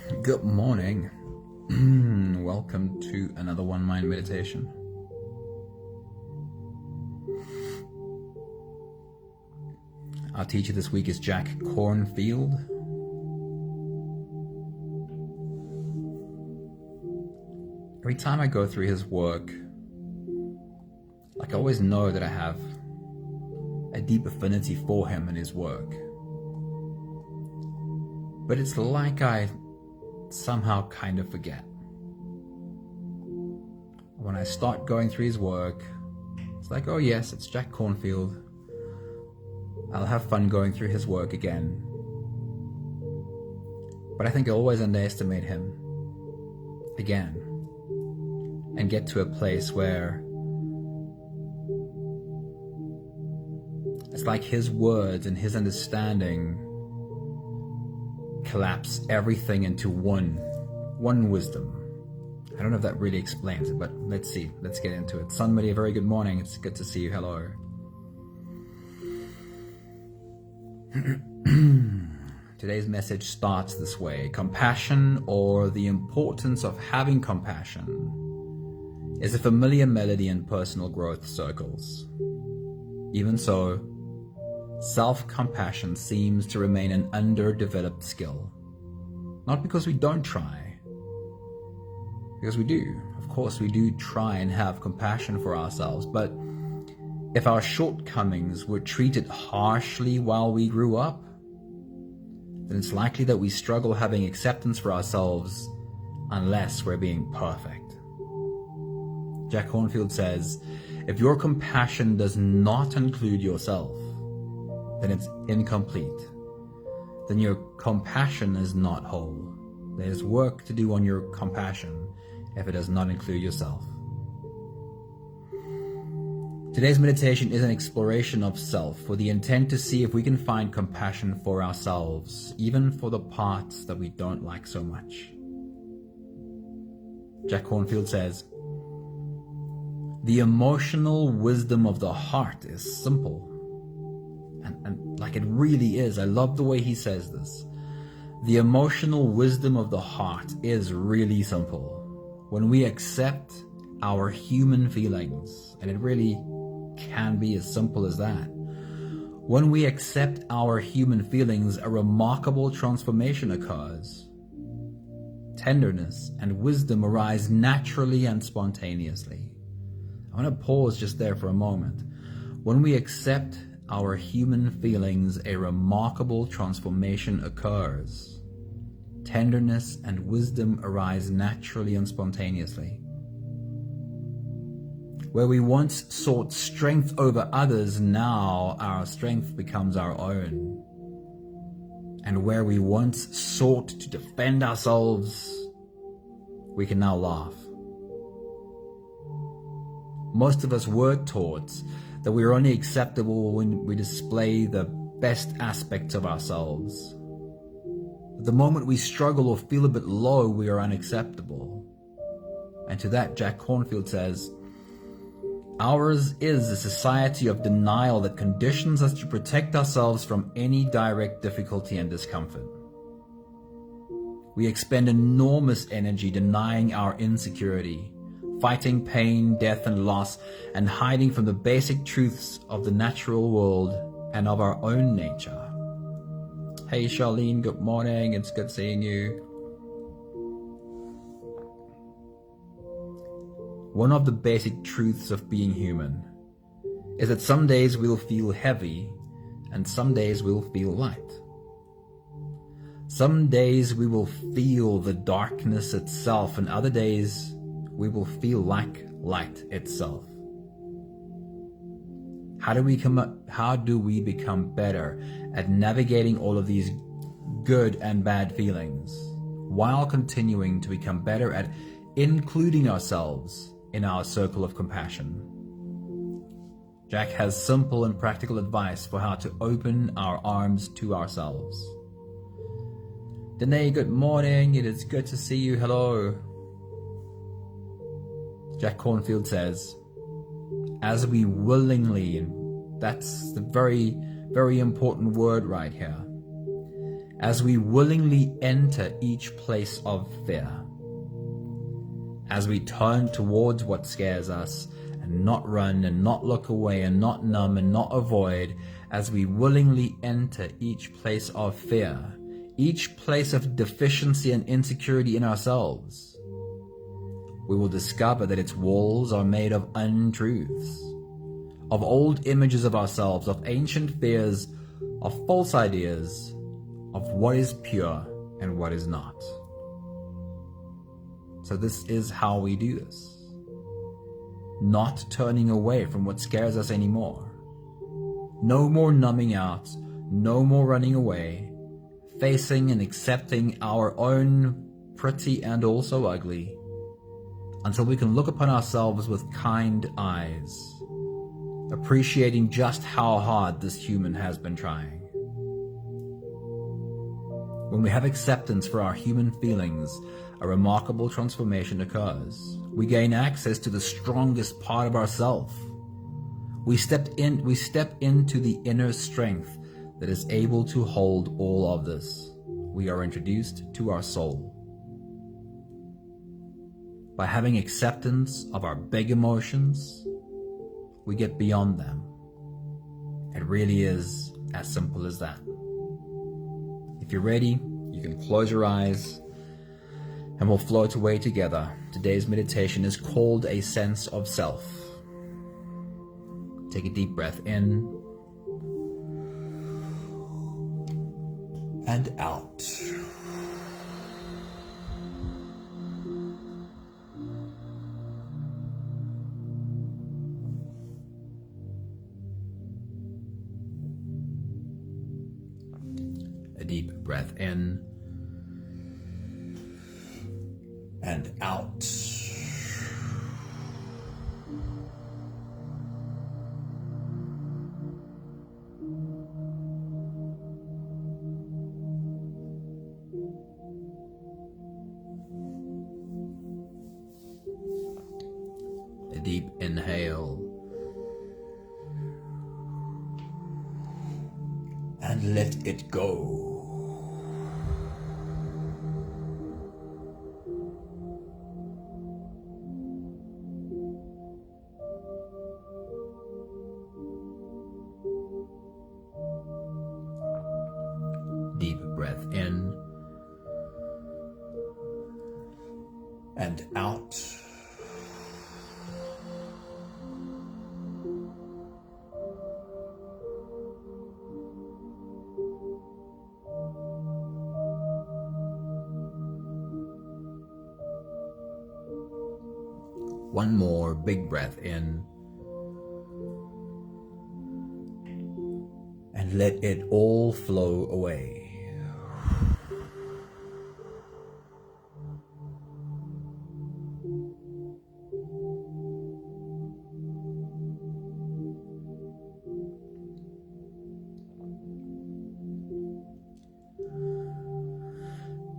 Good morning. Welcome to another One Mind meditation. Our teacher this week is Jack Cornfield. Every time I go through his work, I always know that I have a deep affinity for him and his work. But it's like I somehow kind of forget. When I start going through his work, it's like, oh yes, it's Jack Cornfield. I'll have fun going through his work again. But I think I always underestimate him again and get to a place where it's like his words and his understanding collapse everything into one wisdom. I don't know if that really explains it, but let's see. Let's get into it. Sunmuddy, a very good morning. It's good to see you. Hello. Today's message starts this way. Compassion, or the importance of having compassion, is a familiar melody in personal growth circles. Even so, self-compassion seems to remain an underdeveloped skill. Not because we don't try, because we do. Of course, we do try and have compassion for ourselves, but if our shortcomings were treated harshly while we grew up, then it's likely that we struggle having acceptance for ourselves unless we're being perfect. Jack Cornfield says, if your compassion does not include yourself, then it's incomplete. Then your compassion is not whole. There's work to do on your compassion if it does not include yourself. Today's meditation is an exploration of self with the intent to see if we can find compassion for ourselves, even for the parts that we don't like so much. Jack Cornfield says, the emotional wisdom of the heart is simple. And like it really is. I love the way he says this. The emotional wisdom of the heart is really simple. When we accept our human feelings, and it really can be as simple as that. When we accept our human feelings, a remarkable transformation occurs. Tenderness and wisdom arise naturally and spontaneously. I want to pause just there for a moment. When we accept our human feelings, a remarkable transformation occurs. Tenderness and wisdom arise naturally and spontaneously. Where we once sought strength over others, now our strength becomes our own. And where we once sought to defend ourselves, we can now laugh. Most of us were taught that we are only acceptable when we display the best aspects of ourselves. The moment we struggle or feel a bit low, we are unacceptable. And to that, Jack Cornfield says, ours is a society of denial that conditions us to protect ourselves from any direct difficulty and discomfort. We expend enormous energy denying our insecurity, fighting pain, death, and loss, and hiding from the basic truths of the natural world and of our own nature. Hey Charlene, good morning. It's good seeing you. One of the basic truths of being human is that some days we'll feel heavy and some days we'll feel light. Some days we will feel the darkness itself, and other days we will feel like light itself. How do we become better at navigating all of these good and bad feelings while continuing to become better at including ourselves in our circle of compassion? Jack has simple and practical advice for how to open our arms to ourselves. Danae, good morning. It is good to see you. Hello. Jack Cornfield says, as we willingly, and that's the very, very important word right here, as we willingly enter each place of fear, as we turn towards what scares us and not run and not look away and not numb and not avoid, as we willingly enter each place of fear, each place of deficiency and insecurity in ourselves, we will discover that its walls are made of untruths, of old images of ourselves, of ancient fears, of false ideas, of what is pure and what is not. So this is how we do this. Not turning away from what scares us anymore. No more numbing out, no more running away, facing and accepting our own pretty and also ugly, until we can look upon ourselves with kind eyes, appreciating just how hard this human has been trying. When we have acceptance for our human feelings, a remarkable transformation occurs. We gain access to the strongest part of ourselves. We step into the inner strength that is able to hold all of this. We are introduced to our soul. By having acceptance of our big emotions, we get beyond them. It really is as simple as that. If you're ready, you can close your eyes and we'll float away together. Today's meditation is called a sense of self. Take a deep breath in and out. A deep breath in and out. A deep inhale and let it go. Deep breath in and out. One more big breath in and let it all flow away.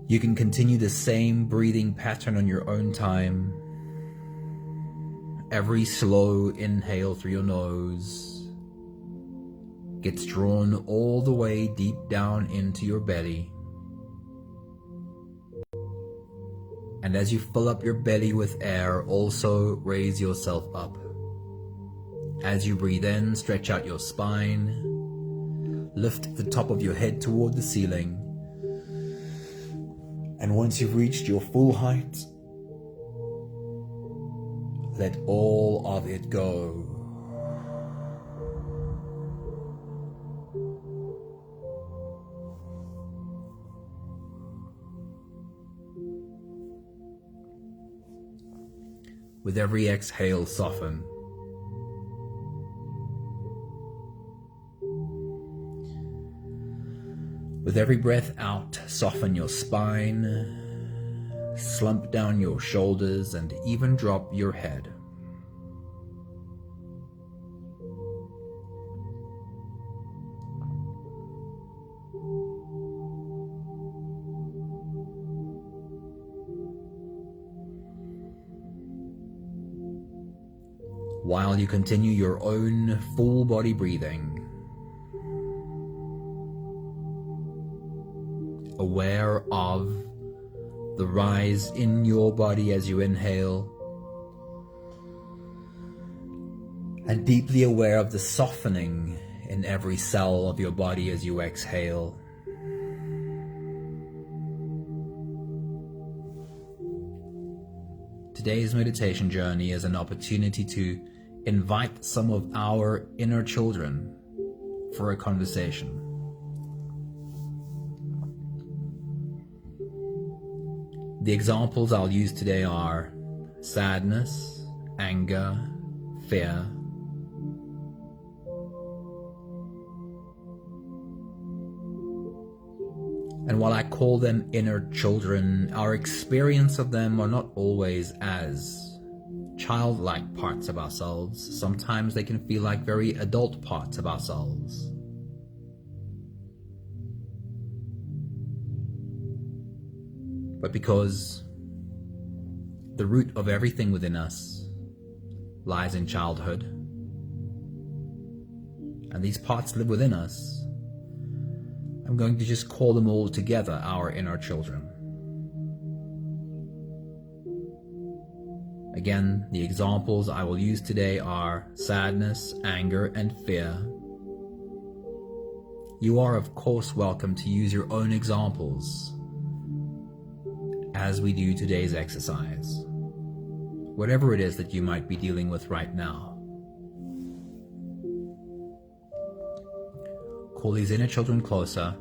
You can continue the same breathing pattern on your own time. Every slow inhale through your nose gets drawn all the way deep down into your belly. And as you fill up your belly with air, also raise yourself up. As you breathe in, stretch out your spine, lift the top of your head toward the ceiling. And once you've reached your full height, let all of it go. With every exhale, soften. With every breath out, soften your spine, slump down your shoulders, and even drop your head. While you continue your own full body breathing, aware of the rise in your body as you inhale, and deeply aware of the softening in every cell of your body as you exhale. Today's meditation journey is an opportunity to invite some of our inner children for a conversation. The examples I'll use today are sadness, anger, fear, and while I call them inner children, our experience of them are not always as childlike parts of ourselves. Sometimes they can feel like very adult parts of ourselves. But because the root of everything within us lies in childhood, and these parts live within us, I'm going to just call them all together our inner children. Again, the examples I will use today are sadness, anger, and fear. You are, of course, welcome to use your own examples as we do today's exercise, whatever it is that you might be dealing with right now. Call these inner children closer.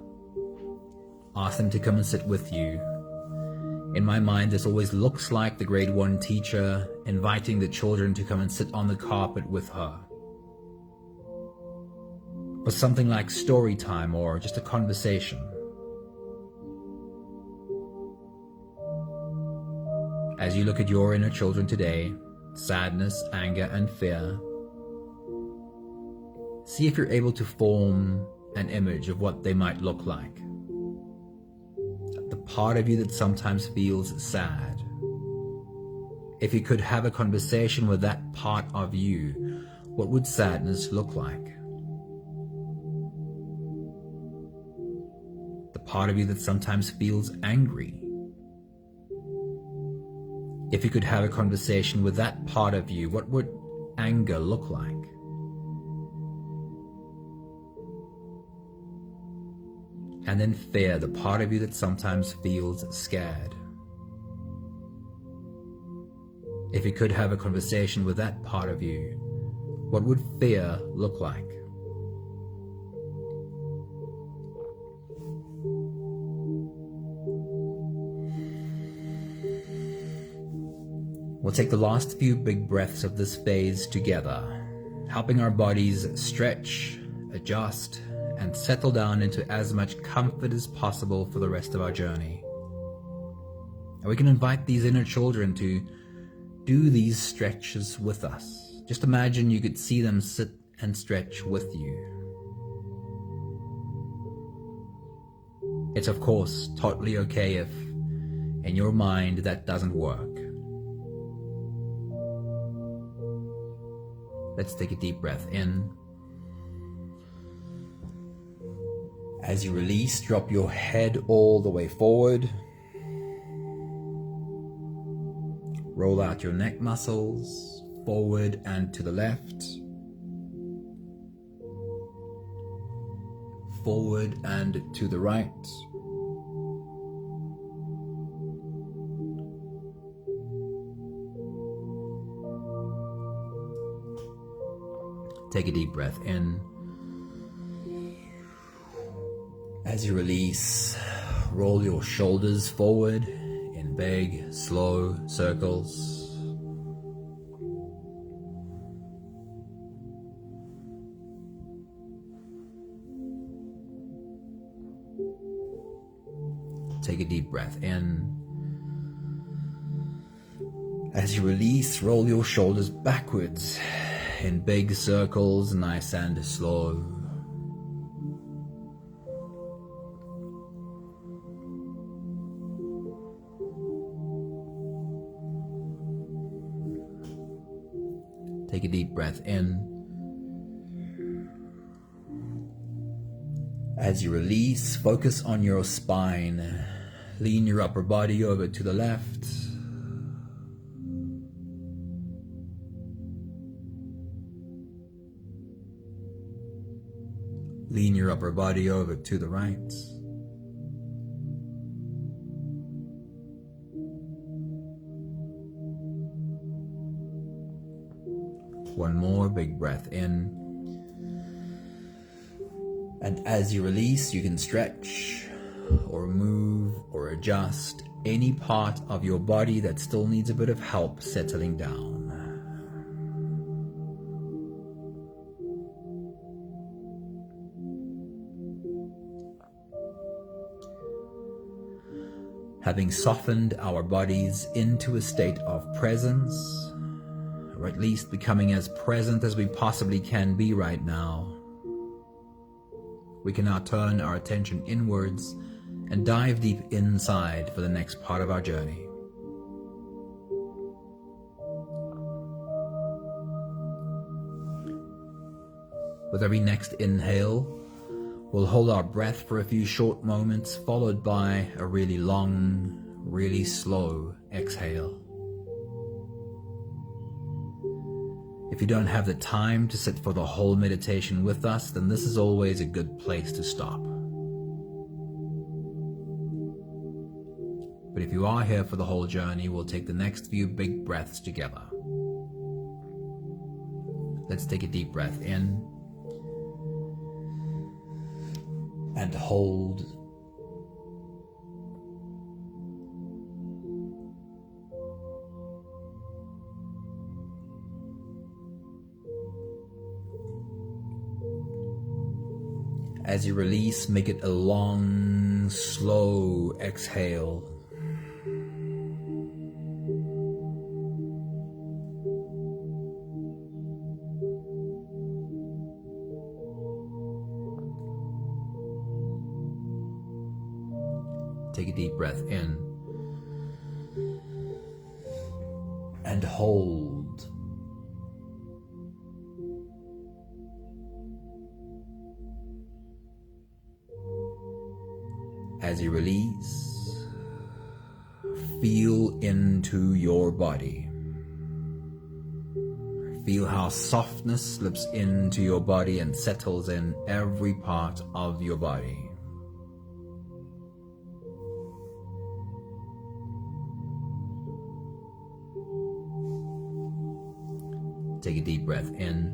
Ask them to come and sit with you. In my mind, this always looks like the grade 1 teacher inviting the children to come and sit on the carpet with her. Or something like story time or just a conversation. As you look at your inner children today, sadness, anger, and fear, see if you're able to form an image of what they might look like. The part of you that sometimes feels sad. If you could have a conversation with that part of you, what would sadness look like? The part of you that sometimes feels angry. If you could have a conversation with that part of you, what would anger look like? And then fear, the part of you that sometimes feels scared. If you could have a conversation with that part of you, what would fear look like? We'll take the last few big breaths of this phase together, helping our bodies stretch, adjust, and settle down into as much comfort as possible for the rest of our journey. And we can invite these inner children to do these stretches with us. Just imagine you could see them sit and stretch with you. It's of course totally okay if in your mind that doesn't work. Let's take a deep breath in. As you release, drop your head all the way forward. Roll out your neck muscles, forward and to the left. Forward and to the right. Take a deep breath in. As you release, roll your shoulders forward in big, slow circles. Take a deep breath in. As you release, roll your shoulders backwards in big circles, nice and slow. Take a deep breath in. As you release, focus on your spine. Lean your upper body over to the left. Lean your upper body over to the right. One more big breath in. And as you release, you can stretch or move or adjust any part of your body that still needs a bit of help settling down. Having softened our bodies into a state of presence, or at least becoming as present as we possibly can be right now, we can now turn our attention inwards and dive deep inside for the next part of our journey. With every next inhale, we'll hold our breath for a few short moments, followed by a really long, really slow exhale. If you don't have the time to sit for the whole meditation with us, then this is always a good place to stop. But if you are here for the whole journey, we'll take the next few big breaths together. Let's take a deep breath in and hold. As you release, make it a long, slow exhale. Take a deep breath in and hold. As you release, feel into your body. Feel how softness slips into your body and settles in every part of your body. Take a deep breath in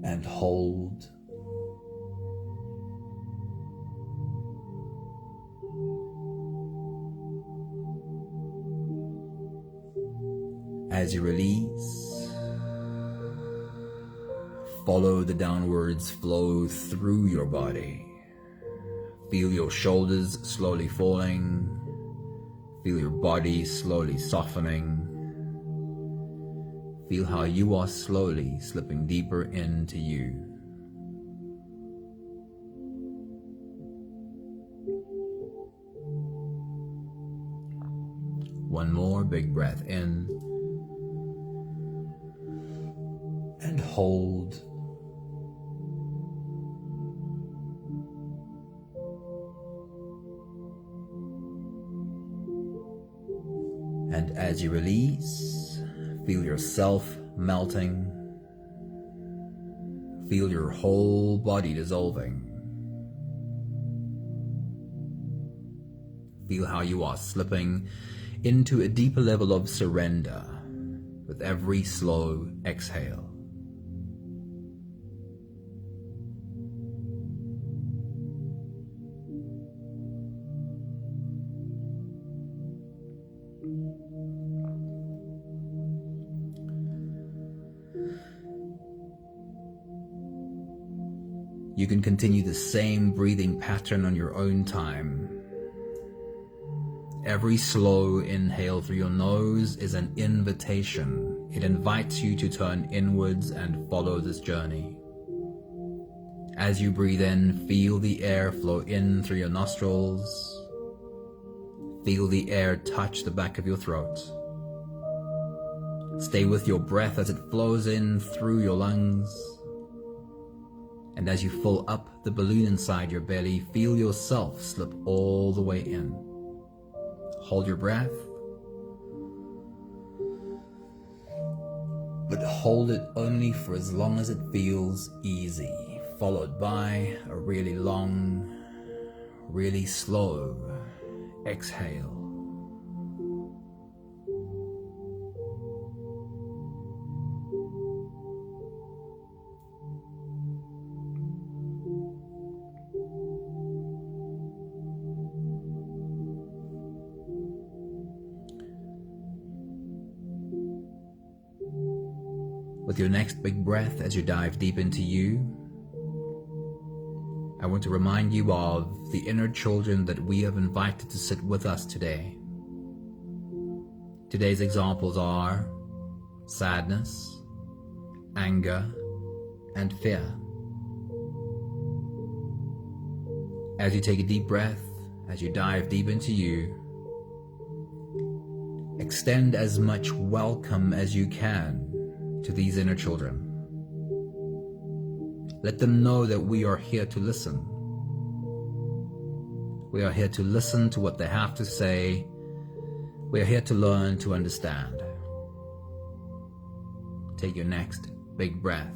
and hold. As you release, follow the downwards flow through your body. Feel your shoulders slowly falling. Feel your body slowly softening. Feel how you are slowly slipping deeper into you. One more big breath in and hold. And as you release, feel yourself melting. Feel your whole body dissolving. Feel how you are slipping into a deeper level of surrender with every slow exhale. You can continue the same breathing pattern on your own time. Every slow inhale through your nose is an invitation. It invites you to turn inwards and follow this journey. As you breathe in, feel the air flow in through your nostrils. Feel the air touch the back of your throat. Stay with your breath as it flows in through your lungs. And as you fill up the balloon inside your belly, feel yourself slip all the way in. Hold your breath, but hold it only for as long as it feels easy, followed by a really long, really slow exhale. With your next big breath, as you dive deep into you, I want to remind you of the inner children that we have invited to sit with us today. Today's examples are sadness, anger, and fear. As you take a deep breath, as you dive deep into you, extend as much welcome as you can to these inner children. Let them know that we are here to listen. We are here to listen to what they have to say. We are here to learn to understand. Take your next big breath.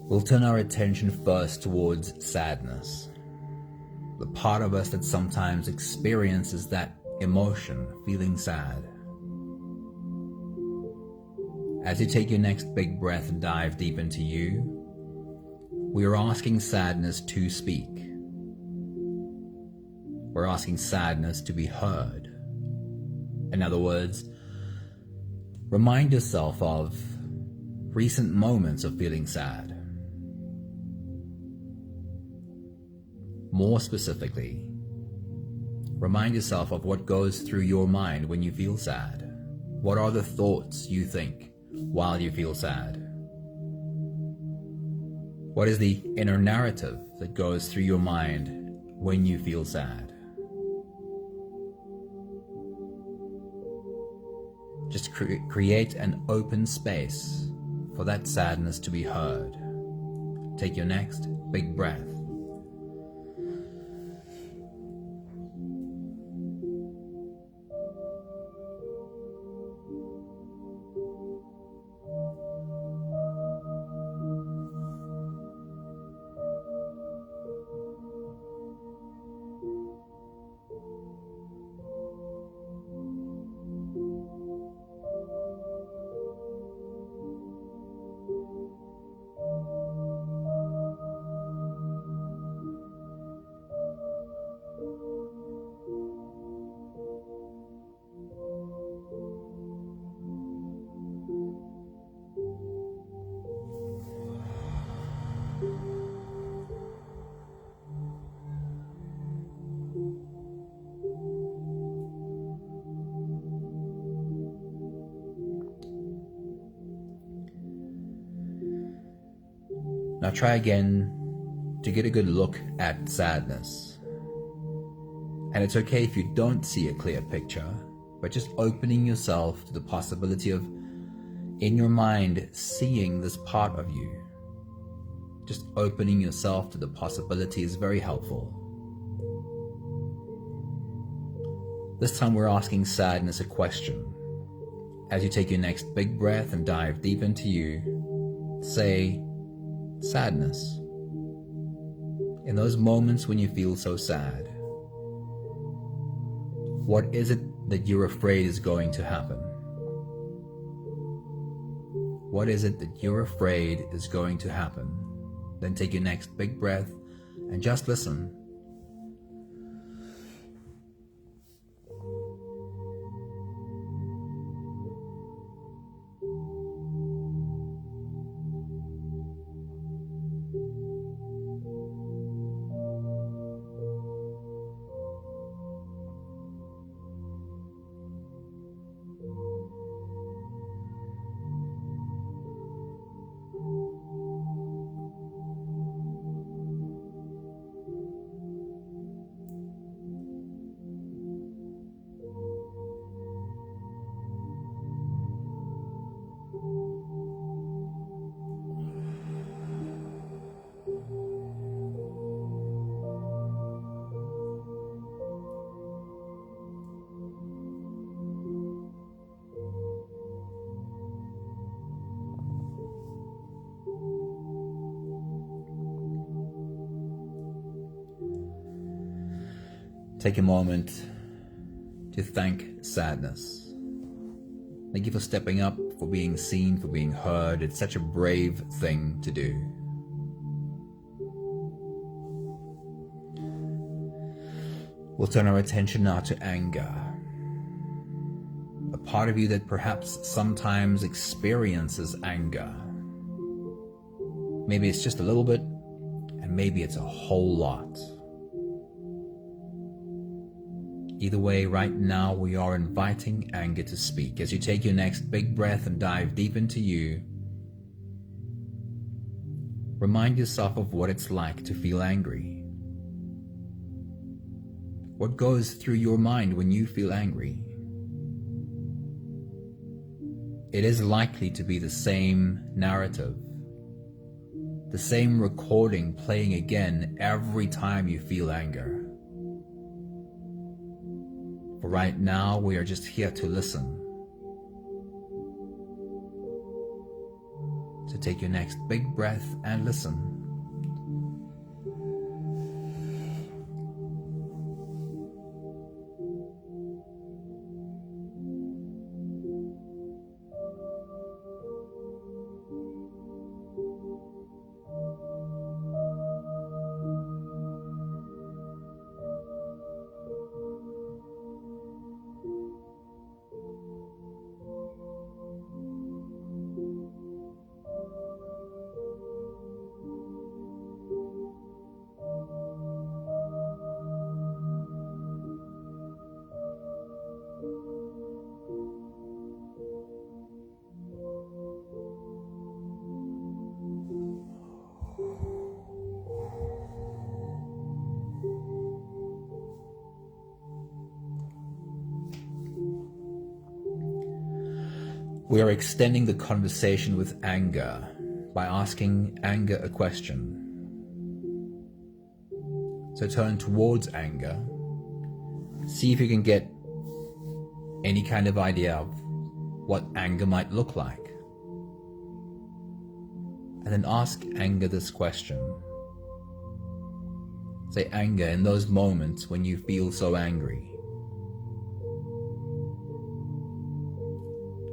We'll turn our attention first towards sadness, the part of us that sometimes experiences that emotion, feeling sad. As you take your next big breath and dive deep into you, we are asking sadness to speak. We're asking sadness to be heard. In other words, remind yourself of recent moments of feeling sad. More specifically, remind yourself of what goes through your mind when you feel sad. What are the thoughts you think while you feel sad? What is the inner narrative that goes through your mind when you feel sad? Just create an open space for that sadness to be heard. Take your next big breath. Now try again to get a good look at sadness. And it's okay if you don't see a clear picture, but just opening yourself to the possibility of, in your mind, seeing this part of you. just opening yourself to the possibility is very helpful. This time we're asking sadness a question. As you take your next big breath and dive deep into you, say, sadness. In those moments when you feel so sad, what is it that you're afraid is going to happen? What is it that you're afraid is going to happen? Then take your next big breath and just listen. Take a moment to thank sadness. Thank you for stepping up, for being seen, for being heard. It's such a brave thing to do. We'll turn our attention now to anger. A part of you that perhaps sometimes experiences anger. Maybe it's just a little bit, and maybe it's a whole lot. Either way, right now we are inviting anger to speak. As you take your next big breath and dive deep into you, remind yourself of what it's like to feel angry. What goes through your mind when you feel angry? It is likely to be the same narrative, the same recording playing again every time you feel anger. For right now, we are just here to listen. So take your next big breath and listen. We are extending the conversation with anger by asking anger a question. So turn towards anger. See if you can get any kind of idea of what anger might look like. And then ask anger this question. Say, anger, in those moments when you feel so angry,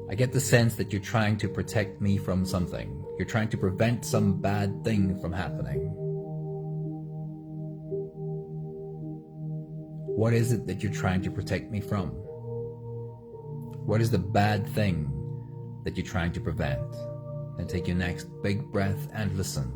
I get the sense that you're trying to protect me from something. You're trying to prevent some bad thing from happening. What is it that you're trying to protect me from? What is the bad thing that you're trying to prevent? Then take your next big breath and listen.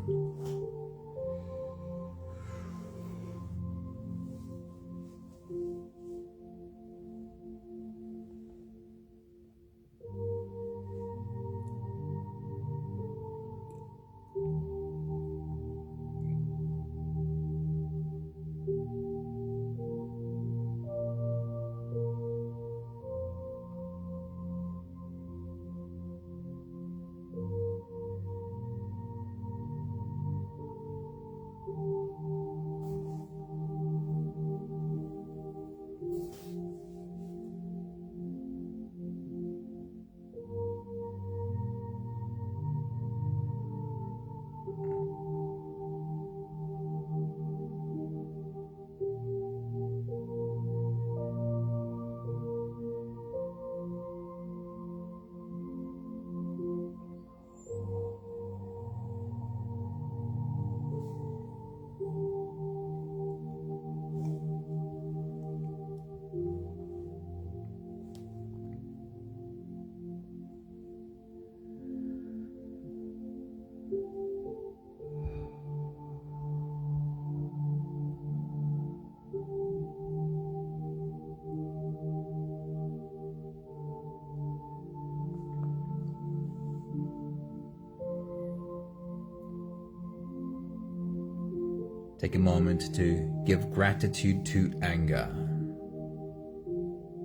Take a moment to give gratitude to anger.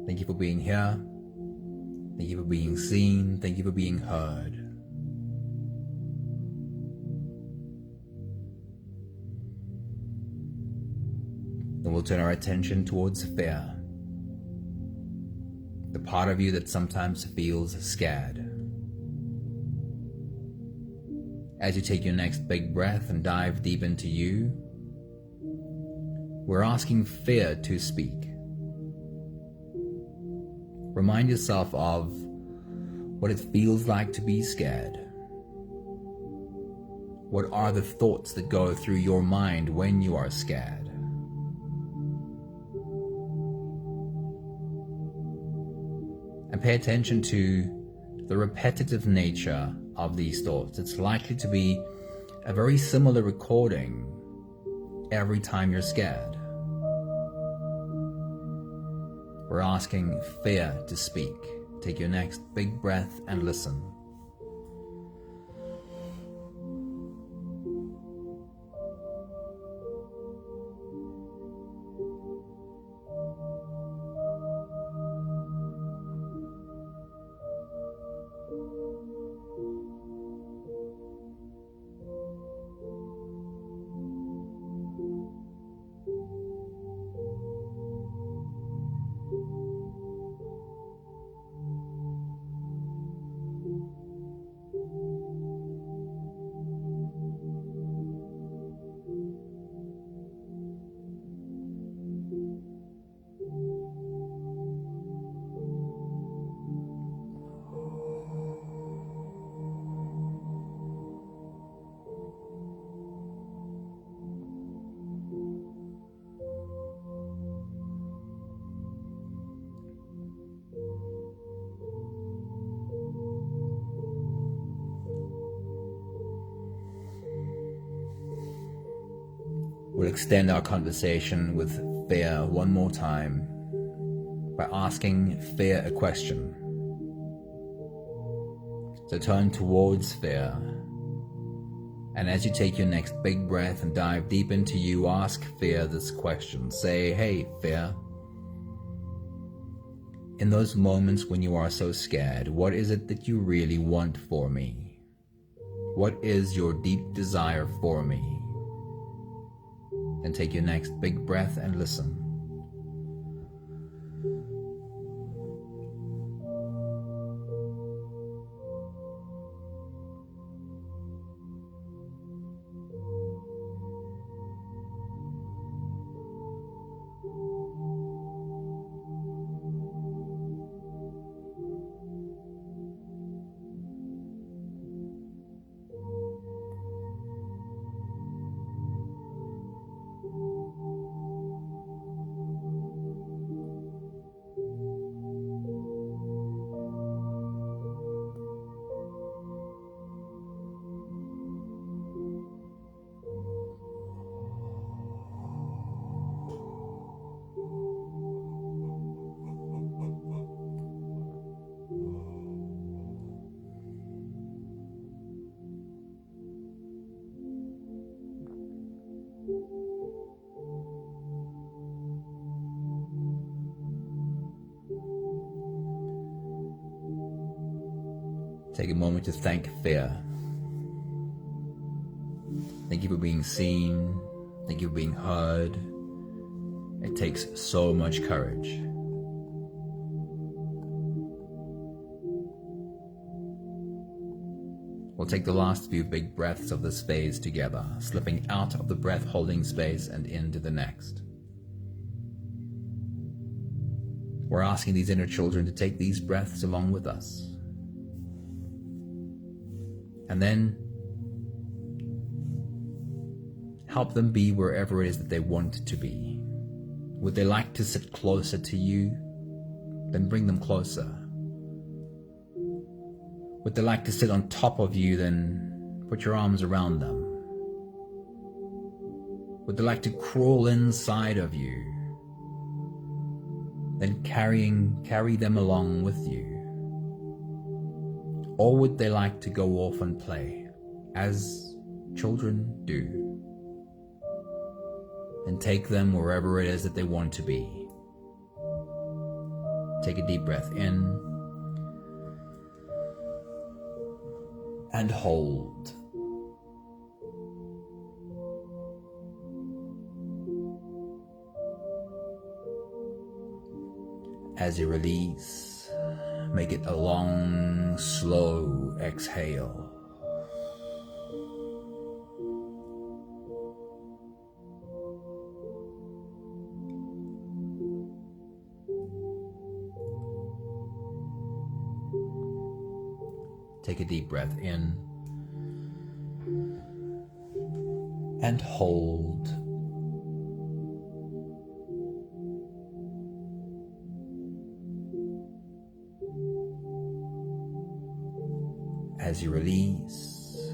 Thank you for being here. Thank you for being seen. Thank you for being heard. Then we'll turn our attention towards fear. The part of you that sometimes feels scared. As you take your next big breath and dive deep into you, we're asking fear to speak. Remind yourself of what it feels like to be scared. What are the thoughts that go through your mind when you are scared? And pay attention to the repetitive nature of these thoughts. It's likely to be a very similar recording every time you're scared. We're asking fear to speak. Take your next big breath and listen. We'll extend our conversation with fear one more time by asking fear a question. So turn towards fear, and as you take your next big breath and dive deep into you, ask fear this question. Say, hey, fear, in those moments when you are so scared, what is it that you really want for me? What is your deep desire for me? Then take your next big breath and listen. Take a moment to thank fear. Thank you for being seen. Thank you for being heard. It takes so much courage. We'll take the last few big breaths of this phase together, slipping out of the breath-holding space and into the next. We're asking these inner children to take these breaths along with us. And then help them be wherever it is that they want to be. Would they like to sit closer to you? Then bring them closer. Would they like to sit on top of you? Then put your arms around them. Would they like to crawl inside of you? Then carry them along with you. Or would they like to go off and play, as children do? and take them wherever it is that they want to be. Take a deep breath in and hold. As you release, make it a long, slow exhale. Take a deep breath in and hold. As you release,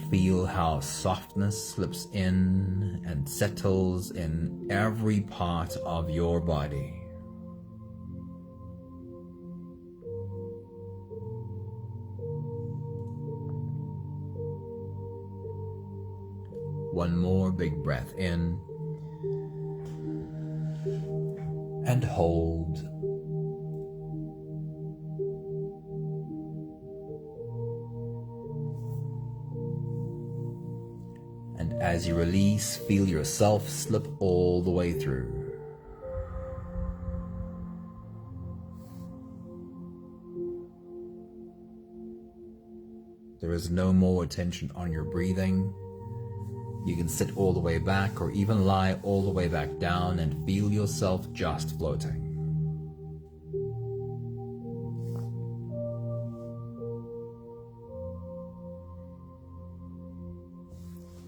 feel how softness slips in and settles in every part of your body. One more big breath in and hold. And as you release, feel yourself slip all the way through. There is no more attention on your breathing. You can sit all the way back or even lie all the way back down and feel yourself just floating.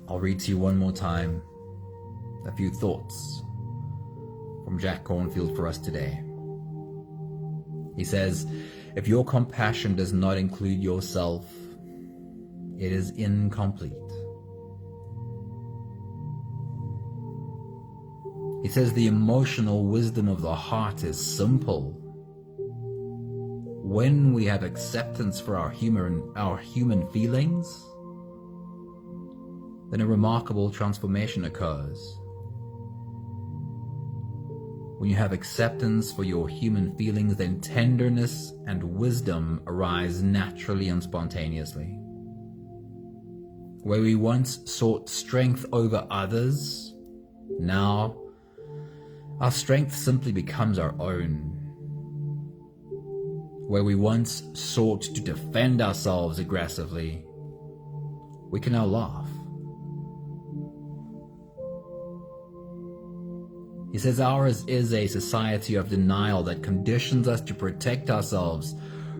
I'll read to you one more time a few thoughts from Jack Kornfield for us today. He says, if your compassion does not include yourself, it is incomplete. He says the emotional wisdom of the heart is simple. When we have acceptance for our human feelings, then a remarkable transformation occurs. When you have acceptance for your human feelings, then tenderness and wisdom arise naturally and spontaneously. Where we once sought strength over others, now our strength simply becomes our own. Where we once sought to defend ourselves aggressively, we can now laugh. He says ours is a society of denial that conditions us to protect ourselves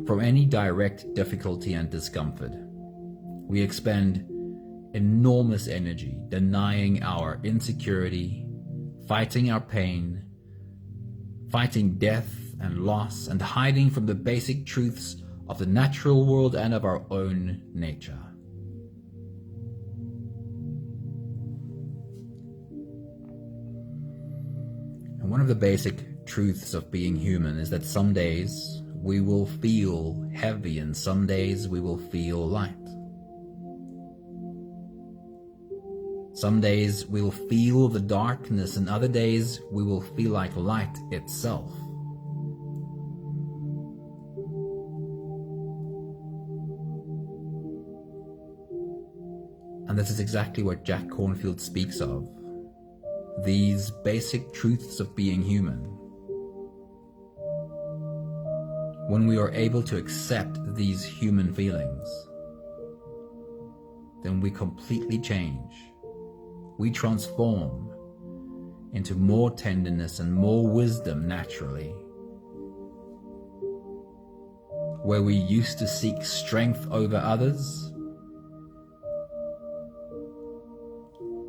from any direct difficulty and discomfort. We expend enormous energy denying our insecurity, fighting our pain, fighting death and loss, and hiding from the basic truths of the natural world and of our own nature. And one of the basic truths of being human is that some days we will feel heavy and some days we will feel light. Some days we will feel the darkness and other days we will feel like light itself. And this is exactly what Jack Kornfield speaks of. These basic truths of being human. When we are able to accept these human feelings, then we completely change. We transform into more tenderness and more wisdom naturally. Where we used to seek strength over others,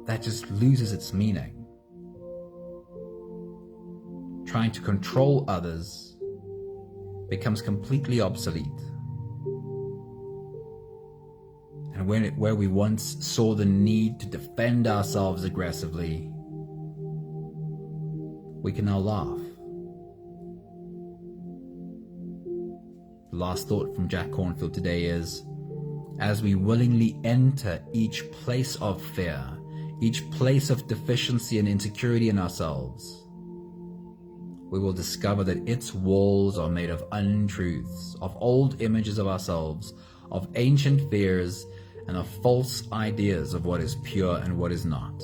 that just loses its meaning. Trying to control others becomes completely obsolete. And where we once saw the need to defend ourselves aggressively, we can now laugh. The last thought from Jack Kornfield today is, as we willingly enter each place of fear, each place of deficiency and insecurity in ourselves, we will discover that its walls are made of untruths, of old images of ourselves, of ancient fears, and of false ideas of what is pure and what is not.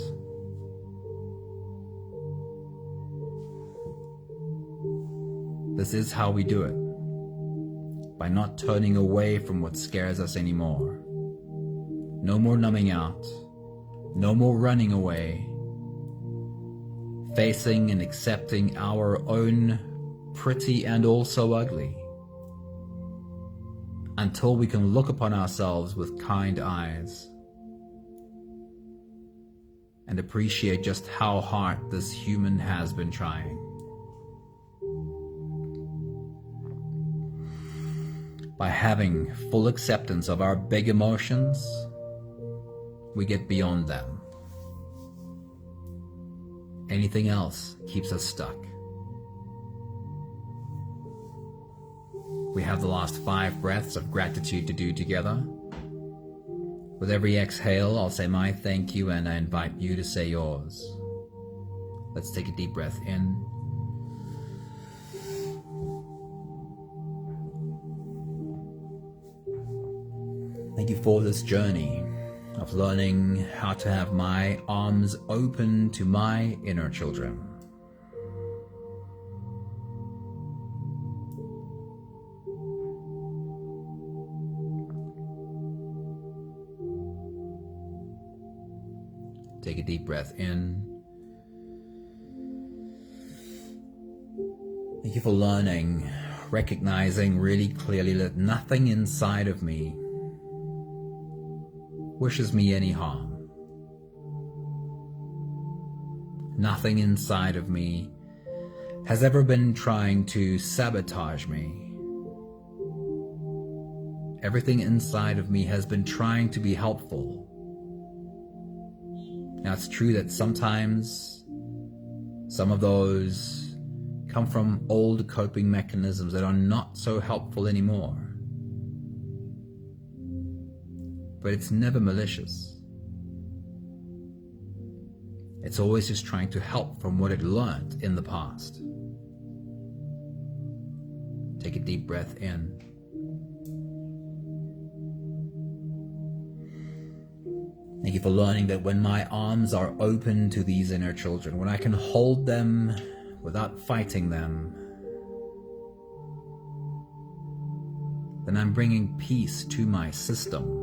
This is how we do it, by not turning away from what scares us anymore. No more numbing out, no more running away, facing and accepting our own pretty and also ugly, until we can look upon ourselves with kind eyes and appreciate just how hard this human has been trying. By having full acceptance of our big emotions, we get beyond them. Anything else keeps us stuck. We have the last 5 breaths of gratitude to do together. With every exhale, I'll say my thank you, and I invite you to say yours. Let's take a deep breath in. Thank you for this journey of learning how to have my arms open to my inner children. Take a deep breath in. Thank you for learning, recognizing really clearly that nothing inside of me wishes me any harm. Nothing inside of me has ever been trying to sabotage me. Everything inside of me has been trying to be helpful. Now, it's true that sometimes some of those come from old coping mechanisms that are not so helpful anymore. But it's never malicious. It's always just trying to help from what it learned in the past. Take a deep breath in. Thank you for learning that when my arms are open to these inner children, when I can hold them without fighting them, then I'm bringing peace to my system.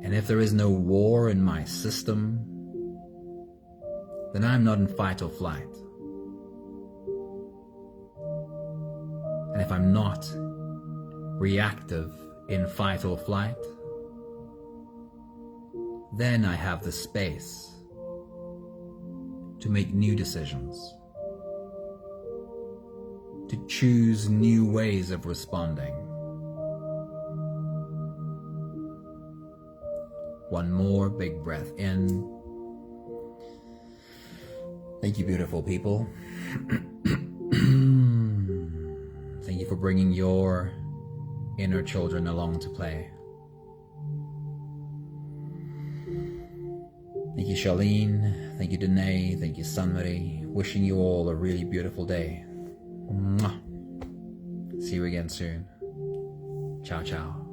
And if there is no war in my system, then I'm not in fight or flight. And if I'm not reactive in fight or flight, then I have the space to make new decisions, to choose new ways of responding. One more big breath in. Thank you, beautiful people. Thank you for bringing your inner children along to play. Thank you, Charlene. Thank you, Danae. Thank you, Sunmarie. Wishing you all a really beautiful day. Mwah. See you again soon. Ciao, ciao.